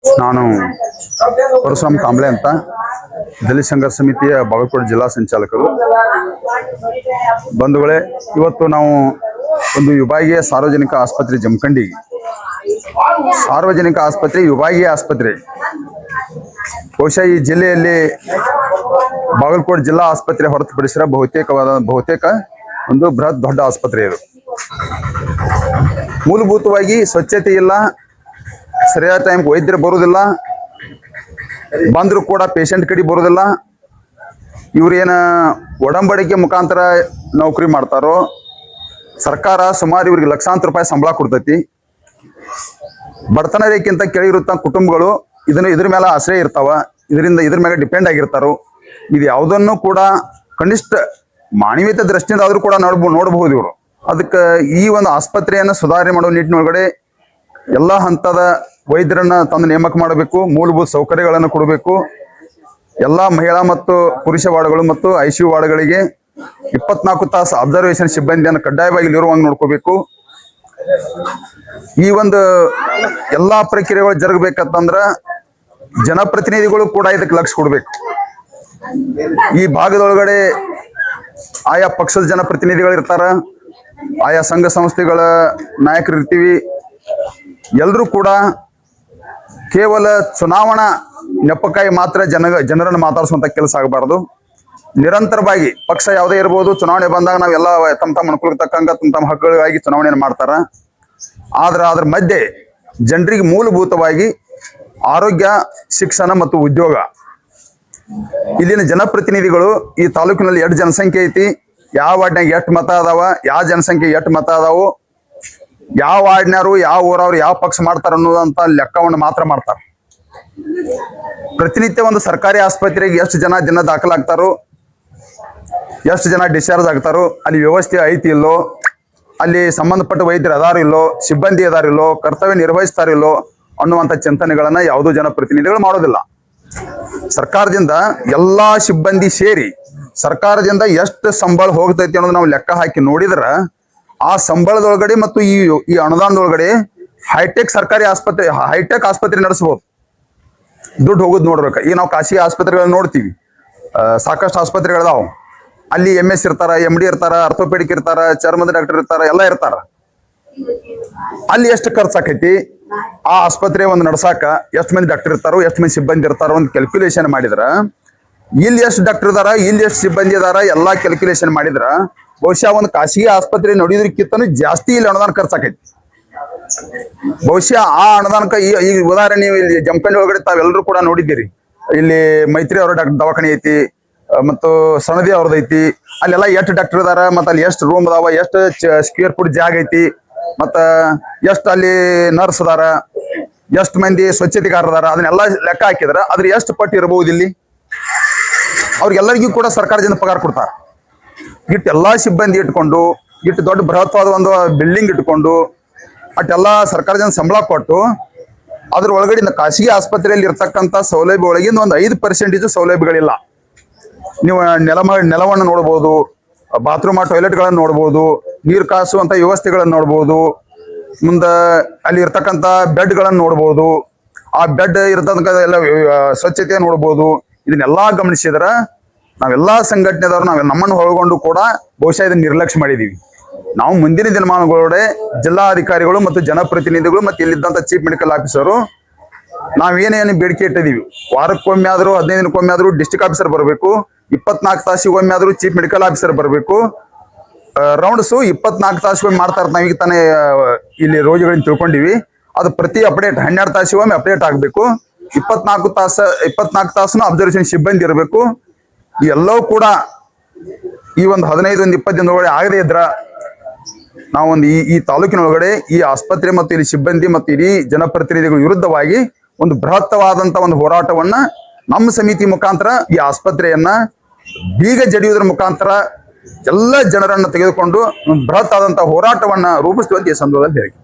ನಾನು ಪರಶುರಾಮ್ ಕಾಂಬ್ಳೆ ಅಂತ ದಲಿತ ಸಂಘರ್ಷ ಸಮಿತಿಯ ಬಾಗಲಕೋಟೆ ಜಿಲ್ಲಾ ಸಂಚಾಲಕರು. ಬಂಧುಗಳೇ, ಇವತ್ತು ನಾವು ಒಂದು ವಿಭಾಗೀಯ ಸಾರ್ವಜನಿಕ ಆಸ್ಪತ್ರೆ ಜಮಖಂಡಿ ಸಾರ್ವಜನಿಕ ಆಸ್ಪತ್ರೆ ವಿಭಾಗೀಯ ಆಸ್ಪತ್ರೆ ಬಹುಶಃ ಈ ಜಿಲ್ಲೆಯಲ್ಲಿ ಬಾಗಲಕೋಟೆ ಜಿಲ್ಲಾ ಆಸ್ಪತ್ರೆ ಹೊರತುಪಡಿಸಿದ ಬಹುತೇಕ ಒಂದು ಬೃಹತ್ ದೊಡ್ಡ ಆಸ್ಪತ್ರೆ ಇದು. ಮೂಲಭೂತವಾಗಿ ಸ್ವಚ್ಛತೆ ಇಲ್ಲ, ಸರಿಯಾದ ಟೈಮ್ ವೈದ್ಯರು ಬರುವುದಿಲ್ಲ, ಬಂದರೂ ಕೂಡ ಪೇಷಂಟ್ ಕಡೆ ಬರೋದಿಲ್ಲ. ಇವ್ರೇನು ಒಡಂಬಡಿಕೆ ಮುಖಾಂತರ ನೌಕರಿ ಮಾಡ್ತಾರೋ, ಸರ್ಕಾರ ಸುಮಾರು ಇವ್ರಿಗೆ ಲಕ್ಷಾಂತರ ರೂಪಾಯಿ ಸಂಬಳ ಕೊಡ್ತೈತಿ. ಬಡತನ ರೇಖೆಗಿಂತ ಕೆಳಗಿರುತ್ತ ಕುಟುಂಬಗಳು ಇದ್ರ ಮೇಲೆ ಆಶ್ರಯ ಇರ್ತಾವ, ಇದ್ರ ಮೇಲೆ ಡಿಪೆಂಡ್ ಆಗಿರ್ತಾರೋ. ಇದು ಯಾವುದನ್ನು ಕೂಡ ಕನಿಷ್ಠ ಮಾನವೀಯತೆ ದೃಷ್ಟಿಯಿಂದ ಆದರೂ ಕೂಡ ನೋಡಬಹುದು ಇವರು. ಅದಕ್ಕೆ ಈ ಒಂದು ಆಸ್ಪತ್ರೆಯನ್ನು ಸುಧಾರಣೆ ಮಾಡುವ ನಿಟ್ಟಿನೊಳಗಡೆ ಎಲ್ಲ ಹಂತದ ವೈದ್ಯರನ್ನ ತಂದು ನೇಮಕ ಮಾಡಬೇಕು, ಮೂಲಭೂತ ಸೌಕರ್ಯಗಳನ್ನು ಕೊಡಬೇಕು. ಎಲ್ಲ ಮಹಿಳಾ ಮತ್ತು ಪುರುಷ ವಾರ್ಡ್ಗಳು ಮತ್ತು ICU ವಾರ್ಡ್ಗಳಿಗೆ 24 ತಾಸು ಅಬ್ಸರ್ವೇಷನ್ ಸಿಬ್ಬಂದಿಯನ್ನು ಕಡ್ಡಾಯವಾಗಿ ಇರುವಂಗೆ ನೋಡ್ಕೋಬೇಕು. ಈ ಒಂದು ಎಲ್ಲಾ ಪ್ರಕ್ರಿಯೆಗಳು ಜರುಗಬೇಕಂತಂದ್ರ ಜನಪ್ರತಿನಿಧಿಗಳು ಕೂಡ ಇದಕ್ಕೆ ಲಕ್ಷ್ಯ ಕೊಡ್ಬೇಕು. ಈ ಭಾಗದೊಳಗಡೆ ಆಯಾ ಪಕ್ಷದ ಜನಪ್ರತಿನಿಧಿಗಳು ಇರ್ತಾರ, ಆಯಾ ಸಂಘ ಸಂಸ್ಥೆಗಳ ನಾಯಕರು ಇರ್ತೀವಿ. ಎಲ್ಲರೂ ಕೂಡ ಕೇವಲ ಚುನಾವಣಾ ನೆಪಕ್ಕಾಗಿ ಮಾತ್ರ ಜನರನ್ನು ಮಾತಾಡಿಸುವಂತ ಕೆಲಸ ಆಗಬಾರ್ದು. ನಿರಂತರವಾಗಿ ಪಕ್ಷ ಯಾವುದೇ ಇರ್ಬೋದು, ಚುನಾವಣೆ ಬಂದಾಗ ನಾವೆಲ್ಲ ತಮ್ಮ ಅನುಕೂಲಕ್ಕೆ ತಕ್ಕಂಗ ತಮ್ಮ ಹಕ್ಕುಗಳಿಗಾಗಿ ಚುನಾವಣೆಯನ್ನು ಮಾಡ್ತಾರ. ಅದ್ರ ಮಧ್ಯೆ ಜನರಿಗೆ ಮೂಲಭೂತವಾಗಿ ಆರೋಗ್ಯ, ಶಿಕ್ಷಣ ಮತ್ತು ಉದ್ಯೋಗ. ಇಲ್ಲಿನ ಜನಪ್ರತಿನಿಧಿಗಳು ಈ ತಾಲೂಕಿನಲ್ಲಿ ಎಷ್ಟು ಜನಸಂಖ್ಯೆ ಐತಿ, ಯಾವ ವಾರ್ಡ್ನಾಗ ಎಷ್ಟು ಮತ ಅದಾವ, ಯಾವ ಜನಸಂಖ್ಯೆ ಎಷ್ಟು ಮತ ಅದಾವು, ಯಾವ ವಾರ್ಡ್ನವರು ಯಾವ ಊರವ್ರು ಯಾವ ಪಕ್ಷ ಮಾಡ್ತಾರ ಅನ್ನೋದಂತ ಲೆಕ್ಕವನ್ನು ಮಾತ್ರ ಮಾಡ್ತಾರೆ. ಪ್ರತಿನಿತ್ಯ ಒಂದು ಸರ್ಕಾರಿ ಆಸ್ಪತ್ರೆಗೆ ಎಷ್ಟು ಜನ ದಿನ ದಾಖಲಾಗ್ತಾರೋ, ಎಷ್ಟು ಜನ ಡಿಸ್ಚಾರ್ಜ್ ಆಗ್ತಾರೋ, ಅಲ್ಲಿ ವ್ಯವಸ್ಥೆ ಐತಿ ಇಲ್ಲೋ, ಅಲ್ಲಿ ಸಂಬಂಧಪಟ್ಟ ವೈದ್ಯರು ಅದಾರು ಇಲ್ಲೋ, ಸಿಬ್ಬಂದಿ ಅದಾರಿಲ್ಲೋ, ಕರ್ತವ್ಯ ನಿರ್ವಹಿಸ್ತಾರಿಲ್ಲೋ ಅನ್ನುವಂಥ ಚಿಂತನೆಗಳನ್ನ ಯಾವುದೂ ಜನಪ್ರತಿನಿಧಿಗಳು ಮಾಡೋದಿಲ್ಲ. ಸರ್ಕಾರದಿಂದ ಎಲ್ಲಾ ಸಿಬ್ಬಂದಿ ಸೇರಿ ಸರ್ಕಾರದಿಂದ ಎಷ್ಟು ಸಂಬಳ ಹೋಗ್ತೈತಿ ಅನ್ನೋದು ನಾವು ಲೆಕ್ಕ ಹಾಕಿ ನೋಡಿದ್ರ ಆ ಸಂಬಳದೊಳಗಡೆ ಮತ್ತು ಈ ಅನುದಾನದೊಳಗಡೆ ಹೈಟೆಕ್ ಸರ್ಕಾರಿ ಆಸ್ಪತ್ರೆ, ಹೈಟೆಕ್ ಆಸ್ಪತ್ರೆ ನಡೆಸಬಹುದು. ದುಡ್ಡು ಹೋಗೋದು ನೋಡ್ಬೇಕು. ಈಗ ನಾವು ಖಾಸಗಿ ಆಸ್ಪತ್ರೆಗಳನ್ನ ನೋಡ್ತೀವಿ, ಸಾಕಷ್ಟು ಆಸ್ಪತ್ರೆಗಳದಾವ. ಅಲ್ಲಿ MS ಇರ್ತಾರ, MD ಇರ್ತಾರ, ಆರ್ಥೋಪೆಡಿಕ್ ಇರ್ತಾರ, ಚರ್ಮದ ಡಾಕ್ಟರ್ ಇರ್ತಾರ, ಎಲ್ಲ ಇರ್ತಾರ. ಅಲ್ಲಿ ಎಷ್ಟು ಖರ್ಚಾಕೈತಿ, ಆ ಆಸ್ಪತ್ರೆ ಒಂದು ನಡ್ಸಾಕ ಎಷ್ಟು ಮಂದಿ ಡಾಕ್ಟರ್ ಇರ್ತಾರೋ, ಎಷ್ಟು ಮಂದಿ ಸಿಬ್ಬಂದಿ ಇರ್ತಾರೋ ಒಂದು ಕ್ಯಾಲ್ಕುಲೇಷನ್ ಮಾಡಿದ್ರ, ಇಲ್ಲಿ ಎಷ್ಟು ಡಾಕ್ಟರ್ ಇದಾರ, ಇಲ್ಲಿ ಎಷ್ಟು ಸಿಬ್ಬಂದಿ ಇದಾರ, ಎಲ್ಲಾ ಕ್ಯಾಲ್ಕುಲೇಷನ್ ಮಾಡಿದ್ರ ಬಹುಶಃ ಒಂದು ಖಾಸಗಿ ಆಸ್ಪತ್ರೆ ನೋಡಿದ್ರಕ್ಕಿಂತನೂ ಜಾಸ್ತಿ ಇಲ್ಲಿ ಅನುದಾನ ಖರ್ಚಾಕೈತಿ. ಬಹುಶಃ ಆ ಅನುದಾನಕ್ಕ ಈ ಉದಾಹರಣೆ ನೀವು ಇಲ್ಲಿ ಜಮಖಂಡಿ ಒಳಗಡೆ ತಾವೆಲ್ಲರೂ ಕೂಡ ನೋಡಿದ್ದೀರಿ. ಇಲ್ಲಿ ಮೈತ್ರಿ ಅವರ ದವಾಖಾನೆ ಐತಿ ಮತ್ತು ಸಣದಿ ಅವ್ರದೈತಿ. ಅಲ್ಲೆಲ್ಲ ಎಷ್ಟು ಡಾಕ್ಟರ್ ಇದಾರ, ಮತ್ತೆ ಅಲ್ಲಿ ಎಷ್ಟು ರೂಮ್ ಅದಾವ, ಎಷ್ಟು ಸ್ಕ್ವೇರ್ ಫುಟ್ ಜಾಗ ಐತಿ, ಮತ್ತ ಎಷ್ಟು ಅಲ್ಲಿ ನರ್ಸ್ ಅದಾರ, ಎಷ್ಟು ಮಂದಿ ಸ್ವಚ್ಛತೆಗಾರ ಅದಾರ, ಅದನ್ನೆಲ್ಲ ಲೆಕ್ಕ ಹಾಕಿದ್ರ ಅದ್ರ ಎಷ್ಟು ಪಟ್ಟು ಇರಬಹುದು. ಇಲ್ಲಿ ಅವ್ರಿಗೆಲ್ಲರಿಗೂ ಕೂಡ ಸರ್ಕಾರದಿಂದ ಪಗಾರ ಕೊಡ್ತಾರ. ಇಟ್ಟೆಲ್ಲಾ ಸಿಬ್ಬಂದಿ ಇಟ್ಕೊಂಡು, ಇಟ್ಟು ದೊಡ್ಡ ಬೃಹತ್ವಾದ ಒಂದು ಬಿಲ್ಡಿಂಗ್ ಇಟ್ಕೊಂಡು, ಅಟ್ಟೆಲ್ಲ ಸರ್ಕಾರದಿಂದ ಸಂಬಳ ಕೊಟ್ಟು ಅದ್ರ ಒಳಗಡೆ ಖಾಸಗಿ ಆಸ್ಪತ್ರೆಯಲ್ಲಿ ಇರ್ತಕ್ಕಂಥ ಸೌಲಭ್ಯ ಒಳಗಿಂದ ಒಂದು 5% ಸೌಲಭ್ಯಗಳಿಲ್ಲ. ನೀವು ನೆಲವನ್ನು ನೋಡ್ಬೋದು, ಬಾತ್ರೂಮ್ ಟಾಯ್ಲೆಟ್ಗಳನ್ನು ನೋಡ್ಬೋದು, ನೀರು ಕಾಸುವಂತ ವ್ಯವಸ್ಥೆಗಳನ್ನು ನೋಡ್ಬೋದು, ಮುಂದೆ ಅಲ್ಲಿ ಇರ್ತಕ್ಕಂಥ ಬೆಡ್ಗಳನ್ನು ನೋಡ್ಬೋದು, ಆ ಬೆಡ್ ಇರ್ತಕ್ಕಂಥ ಎಲ್ಲ ಸ್ವಚ್ಛತೆ ನೋಡ್ಬೋದು. ಇದನ್ನೆಲ್ಲಾ ಗಮನಿಸಿದ್ರ ನಾವೆಲ್ಲಾ ಸಂಘಟನೆದವರು ನಮ್ಮನ್ನು ಒಳಗೊಂಡು ಕೂಡ ಬಹುಶಃ ಇದನ್ನ ನಿರ್ಲಕ್ಷ್ಯ ಮಾಡಿದೀವಿ. ನಾವು ಮುಂದಿನ ದಿನಮಾನಗಳೊಡೆ ಜಿಲ್ಲಾಧಿಕಾರಿಗಳು ಮತ್ತು ಜನಪ್ರತಿನಿಧಿಗಳು ಮತ್ತು ಇಲ್ಲಿದ್ದಂಥ ಚೀಫ್ ಮೆಡಿಕಲ್ ಆಫೀಸರು ನಾವೇನೇನು ಬೇಡಿಕೆ ಇಟ್ಟಿದೀವಿ, ವಾರಕ್ಕೊಮ್ಮೆ ಆದ್ರೂ 15 ದಿನಕ್ಕೊಮ್ಮೆ ಆದ್ರೂ ಡಿಸ್ಟ್ರಿಕ್ಟ್ ಆಫೀಸರ್ ಬರಬೇಕು, 24 ತಾಸಿಗೊಮ್ಮೆ ಆದ್ರೂ ಚೀಫ್ ಮೆಡಿಕಲ್ ಆಫೀಸರ್ ಬರಬೇಕು. ರೌಂಡ್ಸು 24 ತಾಸಿಗೊಮ್ಮೆ ಮಾಡ್ತಾ ಇರ್ತಾರೆ. ನಾವೀಗ ತಾನೇ ಇಲ್ಲಿ ರೋಗಿಗಳನ್ನ ತಿಳ್ಕೊಂಡಿವಿ. ಅದು ಪ್ರತಿ ಅಪ್ಡೇಟ್ 12 ತಾಸಿಗೊಮ್ಮೆ ಅಪ್ಡೇಟ್ ಆಗಬೇಕು. 24 ತಾಸು ಅಬ್ಸರ್ವೇಷನ್ ಸಿಬ್ಬಂದಿ ಇರಬೇಕು. ಎಲ್ಲವೂ ಕೂಡ ಈ ಒಂದು 15-20 ದಿನದೊಳಗಡೆ ಆಗದೇ ಇದ್ರ ನಾವೊಂದು ಈ ತಾಲೂಕಿನ ಒಳಗಡೆ ಈ ಆಸ್ಪತ್ರೆ ಮತ್ತು ಇಲ್ಲಿ ಸಿಬ್ಬಂದಿ ಮತ್ತು ಇಡೀ ಜನಪ್ರತಿನಿಧಿಗಳ ವಿರುದ್ಧವಾಗಿ ಒಂದು ಬೃಹತ್ತವಾದಂತ ಒಂದು ಹೋರಾಟವನ್ನ ನಮ್ಮ ಸಮಿತಿ ಮುಖಾಂತರ ಈ ಆಸ್ಪತ್ರೆಯನ್ನ ಬೀಗ ಜಡಿಯುವುದರ ಮುಖಾಂತರ ಎಲ್ಲ ಜನರನ್ನ ತೆಗೆದುಕೊಂಡು ಒಂದು ಬೃಹತ್ ಆದಂತಹ ಹೋರಾಟವನ್ನ ರೂಪಿಸುವಂತೆ ಈ ಸಂದರ್ಭದಲ್ಲಿ ಹೇಳಿಕೆ.